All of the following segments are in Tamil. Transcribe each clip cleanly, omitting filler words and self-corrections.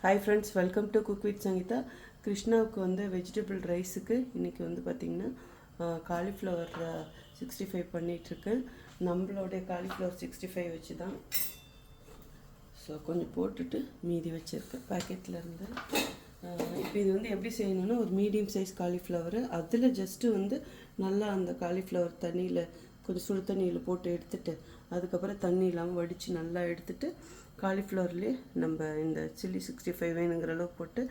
Hi friends, welcome to cook with Sangeetha. கிருஷ்ணாவுக்கு வந்து வெஜிடபிள் ரைஸுக்கு இன்றைக்கி வந்து பார்த்திங்கன்னா காலிஃப்ளவர் 65 பண்ணிகிட்ருக்கேன். நம்மளோடைய காலிஃப்ளவர் 65 வச்சு தான். ஸோ கொஞ்சம் போட்டுட்டு மீதி வச்சுருக்கேன் பேக்கெட்டில் இருந்து. இப்போ இது வந்து எப்படி செய்யணும்னா, ஒரு மீடியம் சைஸ் காலிஃப்ளவரு, அதில் ஜஸ்ட்டு வந்து நல்லா அந்த காலிஃப்ளவர் தண்ணியில் கொஞ்சம் சுடு தண்ணியில் போட்டு எடுத்துகிட்டு அதுக்கப்புறம் தண்ணி இல்லாமல் வடித்து நல்லா எடுத்துகிட்டு காலிஃப்ளவர்லேயே நம்ம இந்த சில்லி 65 வேணுங்கிற அளவு போட்டு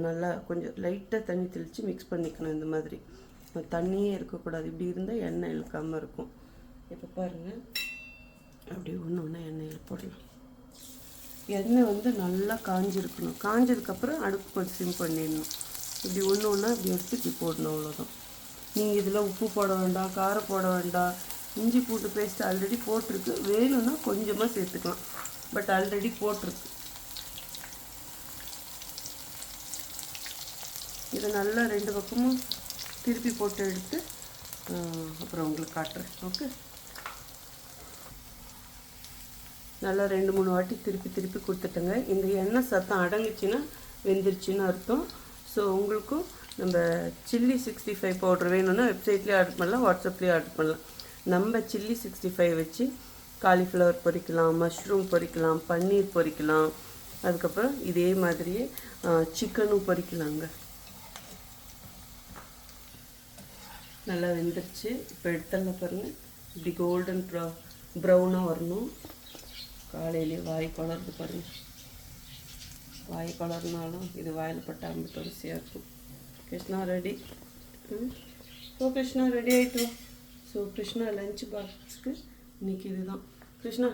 நல்லா கொஞ்சம் லைட்டாக தண்ணி தெளித்து மிக்ஸ் பண்ணிக்கணும். இந்த மாதிரி தண்ணியே இருக்கக்கூடாது. இப்படி இருந்தால் எண்ணெய் இழுக்காமல் இருக்கும். இப்போ பாருங்கள், அப்படி ஒன்று ஒன்றா எண்ணெயில் போடலாம். எண்ணெய் வந்து நல்லா காஞ்சிருக்கணும். காஞ்சதுக்கப்புறம் அடுப்பு கொஞ்சம் சிம் பண்ணிடணும். இப்படி ஒன்று ஒன்றா இப்படி எடுத்து இப்படி போடணும், அவ்வளோதான். நீங்கள் இதில் உப்பு போட வேண்டாம், காரம் போட வேண்டாம். இஞ்சி பூண்டு பேஸ்ட் ஆல்ரெடி போட்டிருக்கு. வேணும்னா கொஞ்சமாக சேர்த்துக்கலாம், பட் ஆல்ரெடி போட்டிருக்கு. இதை நல்லா ரெண்டு பக்கமும் திருப்பி போட்டு எடுத்து அப்புறம் உங்களுக்கு காட்டுறேன். ஓகே, நல்லா 2-3 வாட்டி திருப்பி கொடுத்துட்டேங்க. இந்த எண்ணெய் சத்தம் அடங்குச்சுன்னா வெந்துருச்சுன்னு அர்த்தம். ஸோ உங்களுக்கும் நம்ம சில்லி 65 பவுடர் வேணும்னா வெப்சைட்லேயே ஆர்டர் பண்ணலாம், வாட்ஸ்அப்லேயே ஆர்டர் பண்ணலாம். நம்ம சில்லி 65 வச்சு காலிஃப்ளவர் பொரிக்கலாம், மஷ்ரூம் பொரிக்கலாம், பன்னீர் பொரிக்கலாம். அதுக்கப்புறம் இதே மாதிரியே சிக்கனும் பொரிக்கலாங்க. நல்லா வெந்துருச்சு. இப்போ எடுத்தாங்க பாருங்கள், இப்படி கோல்டன் ப்ரௌனாக வரணும். காலையிலேயே வாய் குளருது பாருங்கள். வாய் குளர்னாலும் இது வாயில் பட்ட அம்பிட்டு ருசியாக இருக்கும். கிருஷ்ணா ரெடி. கிருஷ்ணா ரெடி ஆகிட்டோம். ஸோ கிருஷ்ணா லஞ்ச் பாக்ஸுக்கு இன்றைக்கி இதுதான். கிருஷ்ணா